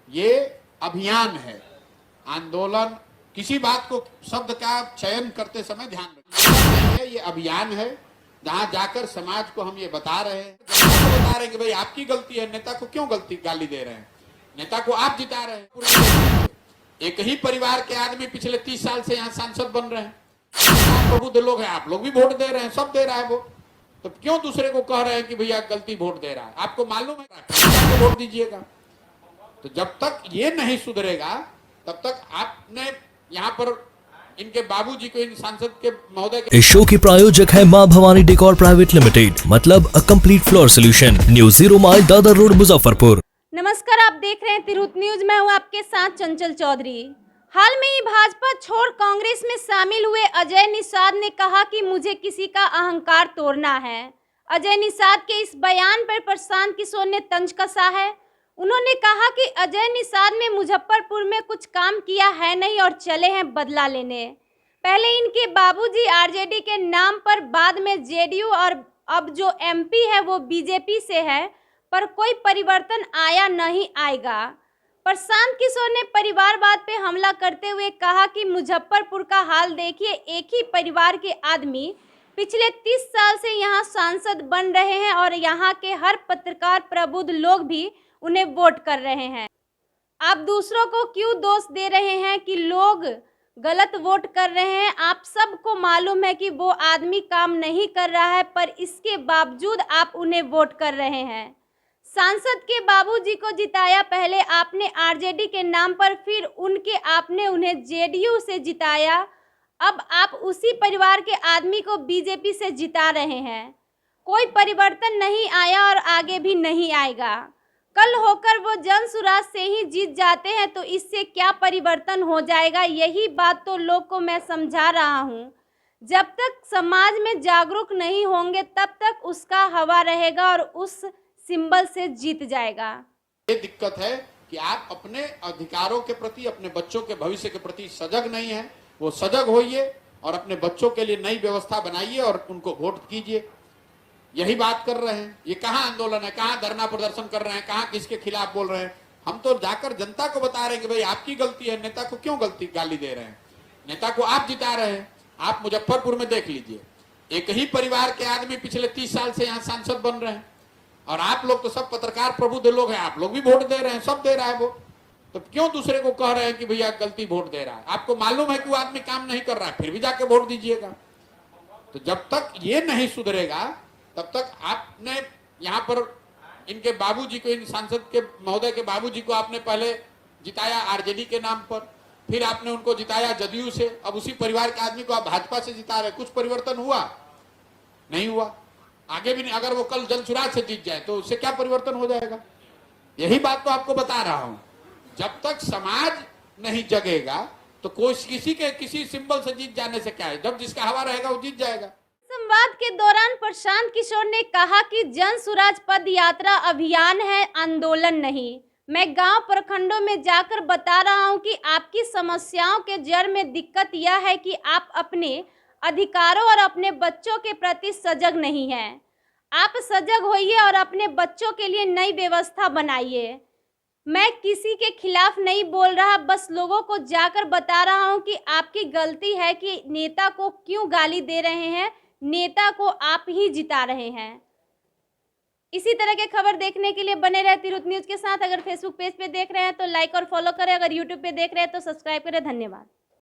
ये अभियान है, आंदोलन। किसी बात को शब्द का चयन करते समय ध्यान रखिए, ये अभियान है जहां जाकर समाज को हम ये बता रहे हैं कि भाई आपकी गलती है, नेता को क्यों गाली दे रहे हैं, नेता को आप जिता रहे हैं। एक ही परिवार के आदमी पिछले 30 साल से यहाँ सांसद बन रहे हैं, प्रबुद्ध लोग हैं, आप लोग भी वोट दे रहे हैं, सब दे रहा है वो, तो क्यों दूसरे को कह रहे हैं कि भैया गलती वोट दे रहा है। आपको मालूम है, वोट दीजिएगा। तो जब तक ये नहीं सुधरेगा तब तक आपने यहाँ पर इनके बाबूजी को, इन सांसद के महोदय के। इस शो की प्रायोजक है मां भवानी डेकोर प्राइवेट लिमिटेड, मतलब a complete floor solution, new 0 mile Dadar road, Muzaffarpur. नमस्कार, आप देख रहे हैं तिरहुत न्यूज। मैं हूं आपके साथ चंचल चौधरी। हाल में ही भाजपा छोड़ कांग्रेस में शामिल हुए अजय निषाद ने कहा कि मुझे किसी का अहंकार तोड़ना है। अजय निषाद के इस बयान पर प्रशांत किशोर ने तंज कसा है। उन्होंने कहा कि अजय निषाद ने मुजफ्फरपुर में कुछ काम किया है नहीं और चले हैं बदला लेने। पहले इनके बाबूजी आरजेडी के नाम पर, बाद में जेडीयू और अब जो एमपी है वो बीजेपी से है, पर कोई परिवर्तन आया नहीं आएगा। प्रशांत किशोर ने परिवारवाद पे हमला करते हुए कहा कि मुजफ्फरपुर का हाल देखिए, एक ही परिवार के आदमी पिछले 30 साल से यहाँ सांसद बन रहे हैं और यहाँ के हर पत्रकार, प्रबुद्ध लोग भी उन्हें वोट कर रहे हैं। आप दूसरों को क्यों दोष दे रहे हैं कि लोग गलत वोट कर रहे हैं? आप सबको मालूम है कि वो आदमी काम नहीं कर रहा है, पर इसके बावजूद आप उन्हें वोट कर रहे हैं। सांसद के बाबूजी को जिताया पहले आपने आरजेडी के नाम पर, फिर आपने उन्हें जेडीयू से जिताया। अब आप उसी परिवार के आदमी को बीजेपी से जिता रहे हैं। कोई परिवर्तन नहीं आया और आगे भी नहीं आएगा। कल होकर वो जनसुराज से ही जीत जाते हैं तो इससे क्या परिवर्तन हो जाएगा? यही बात तो लोग को मैं समझा रहा हूँ। जब तक समाज में जागरूक नहीं होंगे तब तक उसका हवा रहेगा और उस सिंबल से जीत जाएगा। ये दिक्कत है कि आप अपने अधिकारों के प्रति, अपने बच्चों के भविष्य के प्रति सजग नहीं है। वो सजग होइए और अपने बच्चों के लिए नई व्यवस्था बनाइए और उनको वोट कीजिए। यही बात कर रहे हैं। ये कहाँ आंदोलन है, कहाँ धरना प्रदर्शन कर रहे हैं, कहाँ किसके खिलाफ बोल रहे हैं? हम तो जाकर जनता को बता रहे हैं कि भाई आपकी गलती है, नेता को क्यों गाली दे रहे हैं, नेता को आप जिता रहे हैं। आप मुजफ्फरपुर में देख लीजिए, एक ही परिवार के आदमी पिछले 30 साल से यहाँ सांसद बन रहे हैं और आप लोग तो सब पत्रकार, प्रबुद्ध लोग हैं, आप लोग भी वोट दे रहे हैं, सब दे रहा है वो, तो क्यों दूसरे को कह रहे हैं कि भैया गलती वोट दे रहा है? आपको मालूम है कि वो आदमी काम नहीं कर रहा है, फिर भी जाके वोट दीजिएगा। तो जब तक ये नहीं सुधरेगा तब तक आपने यहाँ पर इनके बाबूजी को, इन सांसद के महोदय के बाबूजी को आपने पहले जिताया आरजेडी के नाम पर, फिर आपने उनको जिताया जदयू से, अब उसी परिवार के आदमी को आप भाजपा से जिता रहे। कुछ परिवर्तन हुआ? नहीं हुआ। आगे भी नहीं। अगर वो कल जनसुराज से जीत जाए तो उससे क्या परिवर्तन हो जाएगा? यही बात तो आपको बता रहा हूं। जब तक समाज नहीं जगेगा तो कोई किसी सिंबल से जीत जाने से क्या है? जब जिसका हवा रहेगा वो जीत जाएगा। संवाद के दौरान प्रशांत किशोर ने कहा कि जन सुराज पद यात्रा अभियान है, आंदोलन नहीं। मैं गांव प्रखंडों में जाकर बता रहा हूं कि आपकी समस्याओं के जड़ में दिक्कत यह है कि आप अपने अधिकारों और अपने बच्चों के प्रति सजग नहीं हैं। आप सजग होइए और अपने बच्चों के लिए नई व्यवस्था बनाइए। मैं किसी के खिलाफ नहीं बोल रहा, बस लोगों को जाकर बता रहा हूं कि आपकी गलती है कि नेता को क्यों गाली दे रहे हैं। नेता को आप ही जिता रहे हैं। इसी तरह के खबर देखने के लिए बने रहे तिरहुत न्यूज के साथ। अगर फेसबुक पेज पे देख रहे हैं तो लाइक और फॉलो करें, अगर यूट्यूब पे देख रहे हैं तो सब्सक्राइब करें। धन्यवाद।